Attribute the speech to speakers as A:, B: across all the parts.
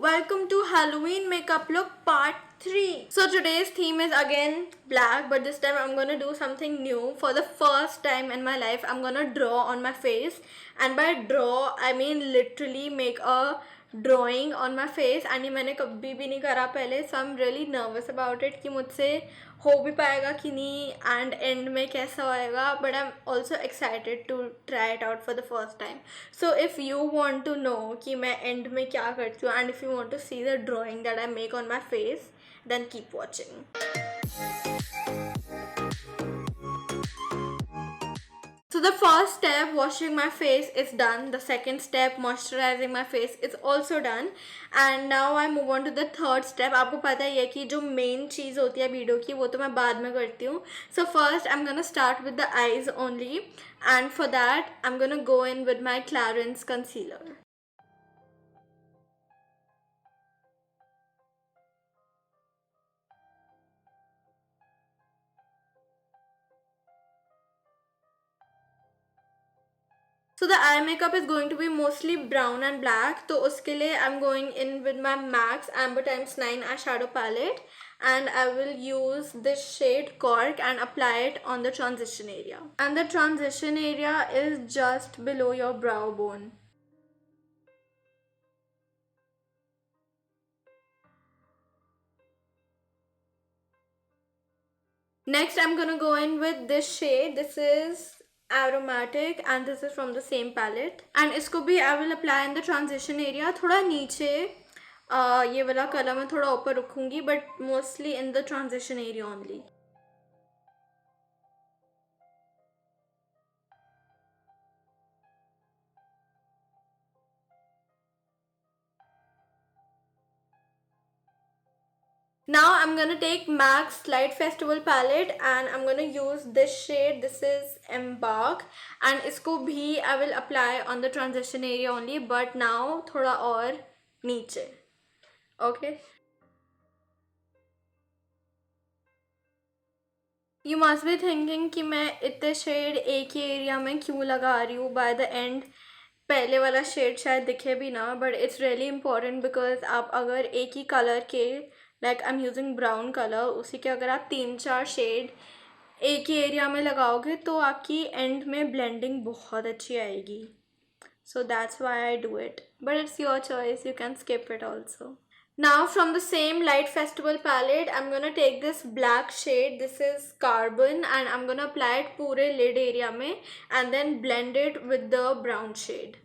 A: welcome to Halloween makeup look part 3. So today's theme is again black, but this time I'm gonna do something new. For the first time in my life, I'm gonna draw on my face, and by draw I mean literally make a drawing on my face. and ये मैंने कभी भी नहीं करा पहले, so I'm really nervous about it कि मुझसे हो भी पाएगा कि नहीं and end में कैसा होएगा, but I'm also excited to try it out for the first time. So if you want to know कि मैं end में क्या करती हूँ and if you want to see the drawing that I make on my face, then keep watching. So the first step, washing my face, is done. The second step, moisturizing my face, is also done. And now I move on to the third step. आपको पता ही है कि जो main चीज़ होती है video की वो तो मैं बाद में करती हूँ. So first I'm gonna start with the eyes only, and for that I'm gonna go in with my Clarins concealer. So the eye makeup is going to be mostly brown and black. तो उसके लिए I'm going in with my MAC's Amber Times 9 eyeshadow palette, and I will use this shade Cork and apply it on the transition area. And the transition area is just below your brow bone. Next I'm gonna go in with this shade. This is aromatic and this is from the same palette, and इसको भी I will apply in the transition area. थोड़ा नीचे ये वाला colour मैं थोड़ा ऊपर रखूंगी, but mostly in the transition area only. Now I'm gonna take MAC's Light Festival palette and I'm gonna use this shade. This is Embark, and इसको भी I will apply on the transition area only, but now थोड़ा और नीचे. Okay. You must be thinking कि मैं इतने shade एक ही area में क्यों लगा रही हूँ. By the end पहले वाला शेड शायद दिखे भी ना, but it's really important because आप अगर एक ही कलर के like I'm using brown color, उसी के अगर आप 3-4 शेड एक ही एरिया में लगाओगे तो आपकी एंड में ब्लेंडिंग बहुत अच्छी आएगी. So that's why I do it, but it's your choice, you can skip it also. Now from the same Light Festival palette, I'm gonna take this black shade. This is Carbon, and I'm gonna apply it पूरे lid area में and then blend it with the brown shade.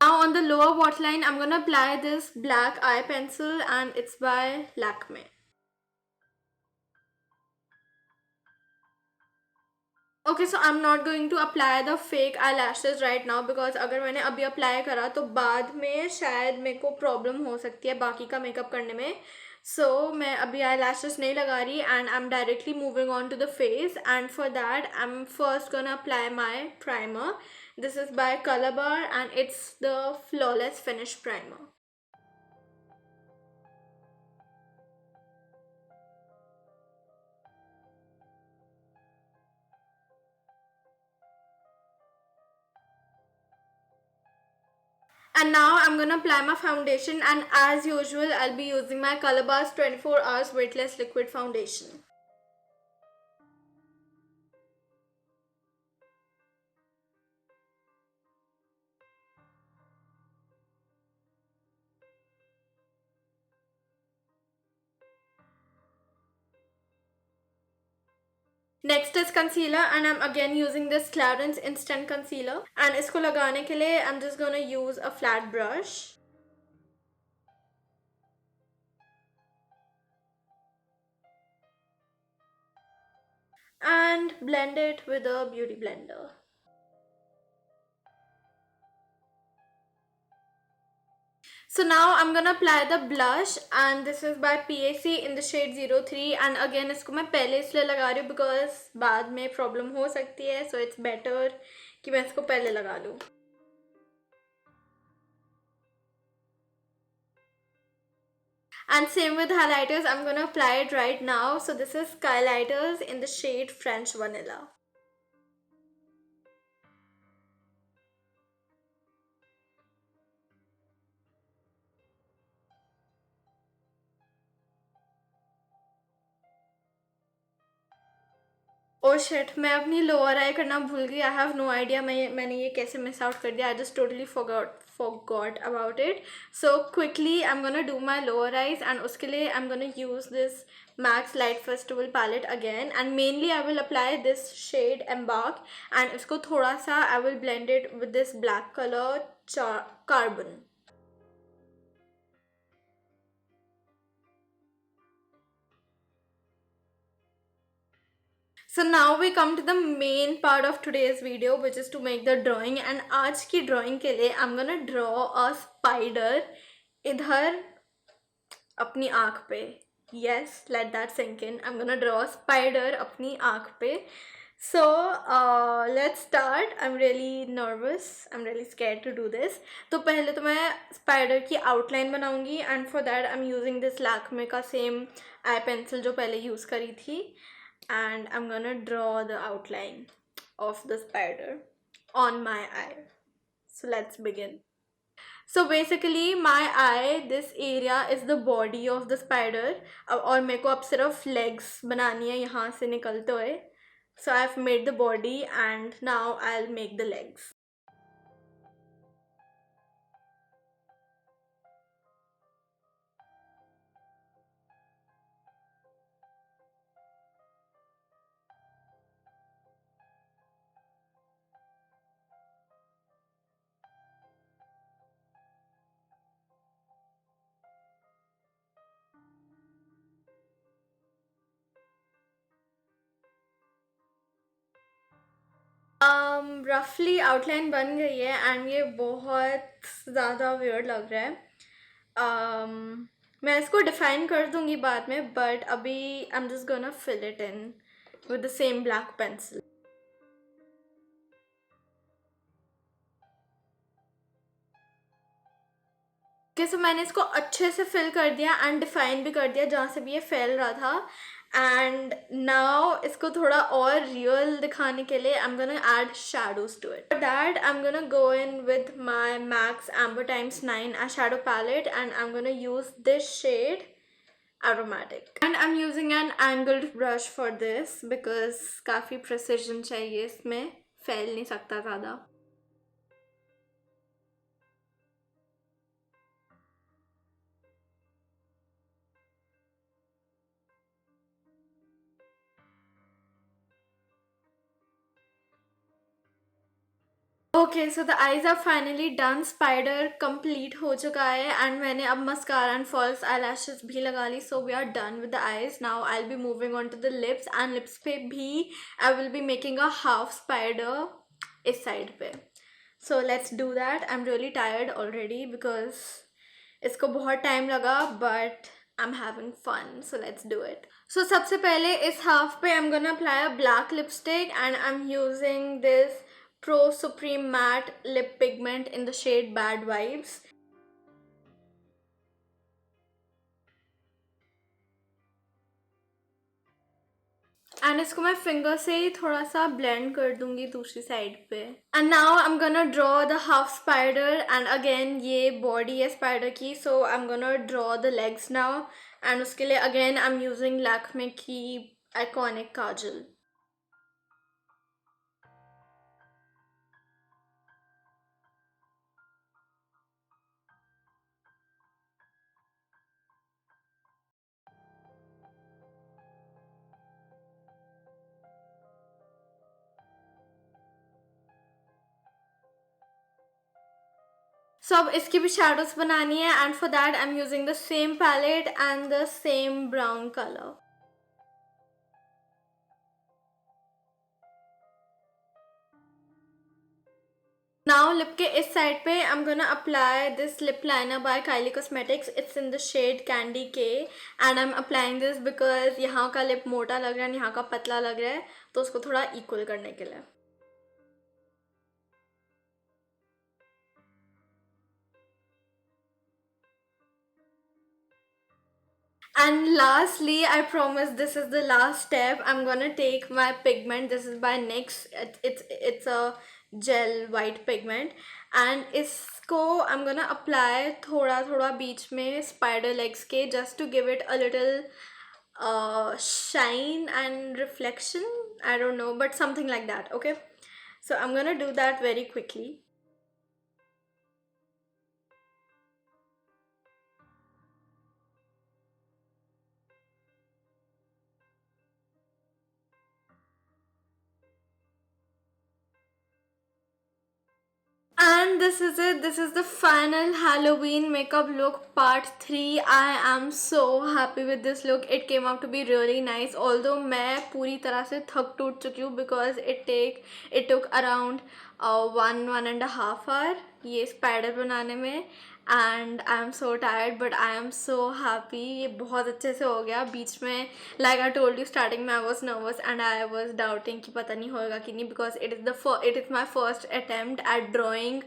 A: Now on the lower waterline, I'm gonna apply this black eye pencil, and it's by Lakme. Okay, so I'm not going to apply the fake eyelashes right now because अगर मैंने अभी apply करा तो बाद में शायद मेरे को problem हो सकती है बाकी का makeup करने में. So मैं अभी eyelashes नहीं लगा रही and I'm directly moving on to the face, and for that I'm first gonna apply my primer. This is by Color Bar and it's the Flawless Finish Primer. And now I'm gonna apply my foundation, and as usual I'll be using my Color Bar's 24 hours weightless liquid foundation. Next is concealer, and I'm again using this Clarins Instant Concealer, and इसको लगाने के लिए I'm just gonna use a flat brush. And blend it with a beauty blender. So now I'm gonna apply the blush, and this is by PAC in the shade 03, and again इसको मैं पहले इसलिए लगा रही हूँ because बाद में problem हो सकती है, so it's better कि मैं इसको पहले लगा लूँ. And same with highlighters, I'm gonna apply it right now. So this is Skylighters in the shade French Vanilla. Oh shit, मैं अपनी लोअर आई करना भूल गई. आई हैव नो आइडिया मैंने ये कैसे मिस आउट कर दिया. I just totally forgot about it. So quickly I'm gonna do my lower eyes, and उसके लिए I'm gonna use this MAC's Light Festival palette again, and mainly I will apply this shade Embark, and इसको थोड़ा सा I will blend it with this black color Carbon. So now we come to the main part of today's video, which is to make the drawing. And आज की drawing के लिए I'm gonna draw a spider इधर अपनी आँख पे. Yes, let that sink in. I'm gonna draw a spider अपनी आँख पे. So let's start. I'm really nervous. I'm really scared to do this. तो पहले तो मैं spider की outline बनाऊंगी, and for that I'm using this Lakme का same eye pencil जो पहले use करी थी. And I'm gonna draw the outline of the spider on my eye. So let's begin. So basically my eye, this area is the body of the spider. और मेरे को अब सिर्फ legs बनानी है यहाँ से निकलते हुए. So I've made the body, and now I'll make the legs. रफली आउटलाइन बन गई है, एंड ये बहुत ज़्यादा वियर्ड लग रहा है. मैं इसको डिफाइन कर दूंगी बाद में, बट अभी I am just gonna fill it in with the same black pencil. Okay, so मैंने इसको अच्छे से फिल कर दिया एंड डिफाइन भी कर दिया जहाँ से भी ये फैल रहा था. एंड नाउ इसको थोड़ा और रियल दिखाने के लिए I am gonna add shadows to it. For that I am gonna go in with my Max Amber Times 9 eye shadow palette, and I am gonna use this shade aromatic, and I'm using an angled brush for this because काफ़ी precision चाहिए इसमें, फैल नहीं सकता ज़्यादा. Okay, so the eyes are finally done. Spider complete हो चुका है, एंड मैंने अब mascara and false eyelashes भी लगा ली. So we are done with the eyes. Now I will be moving on to the lips, and lips पे भी I will be making a half spider इस side पे. So let's do that. I am really tired already because इसको बहुत time लगा, but I am having fun. So let's do it. So सबसे पहले इस हाफ पे I am gonna apply a black lipstick, and I am using this Pro Supreme Matte Lip Pigment in the shade Bad Vibes. And इसको मैं finger से ही थोड़ा सा blend कर दूंगी दूसरी साइड पे. And now I am gonna draw the half spider, and again ये बॉडी है स्पाइडर की. So I am gonna draw the legs now, and उसके लिए again I am using Lakme की आइकॉनिक काजल. सो अब इसकी भी शेडोज बनानी है, and for that I am using the same palette and the same brown colour. Now lip के इस साइड पे I'm gonna apply this lip liner by Kylie Cosmetics. It's in the shade Candy K, and I'm applying this because यहाँ का lip मोटा लग रहा है, यहाँ का पतला लग रहा है, तो उसको थोड़ा equal करने के लिए. And lastly, I promise this is the last step. I'm gonna take my pigment. This is by NYX. It's a gel white pigment, and इसको I'm gonna apply थोड़ा थोड़ा बीच में spider legs के, just to give it a little shine and reflection. I don't know, but something like that. Okay, so I'm gonna do that very quickly. And this is it. This is the final Halloween makeup look part 3. I am so happy with this look. It came out to be really nice. Although मैं पूरी तरह से थक टूट चुकी हूँ because it took around 1.5 hour ये spider बनाने में, and I am so tired but I am so happy. ये बहुत अच्छे से हो गया. बीच में, like I told you starting में, I was nervous and I was doubting कि पता नहीं होगा कि नहीं, because it is my first attempt at drawing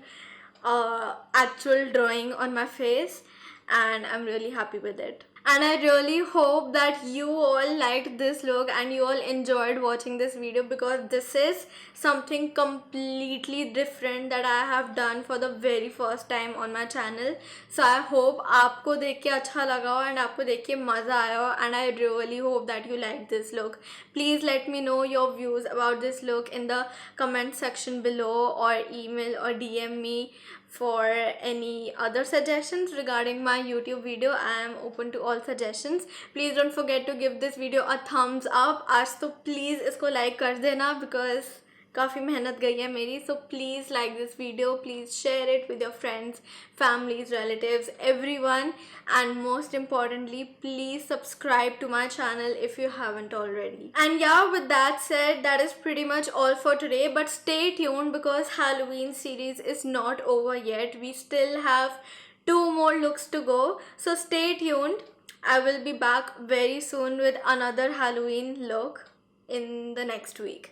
A: actual drawing on my face, and I'm really happy with it. And I really hope that you all liked this look and you all enjoyed watching this video, because this is something completely different that I have done for the very first time on my channel. So I hope आपको देख के अच्छा लगा हो and आपको देख के मज़ा आया हो, and I really hope that you liked this look. Please let me know your views about this look in the comment section below, or email or DM me for any other suggestions regarding my YouTube video. I am open to all suggestions. Please don't forget to give this video a thumbs up. आज तो please इसको like कर देना, because काफ़ी मेहनत गई है मेरी. So please like this video, please share it with your friends, families, relatives, everyone, and most importantly, please subscribe to my channel if you haven't already. And yeah, with that said, that is pretty much all for today, but stay tuned because Halloween series is not over yet. We still have 2 more looks to go, so stay tuned. I will be back very soon with another Halloween look in the next week.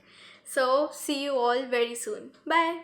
A: So see you all very soon. Bye.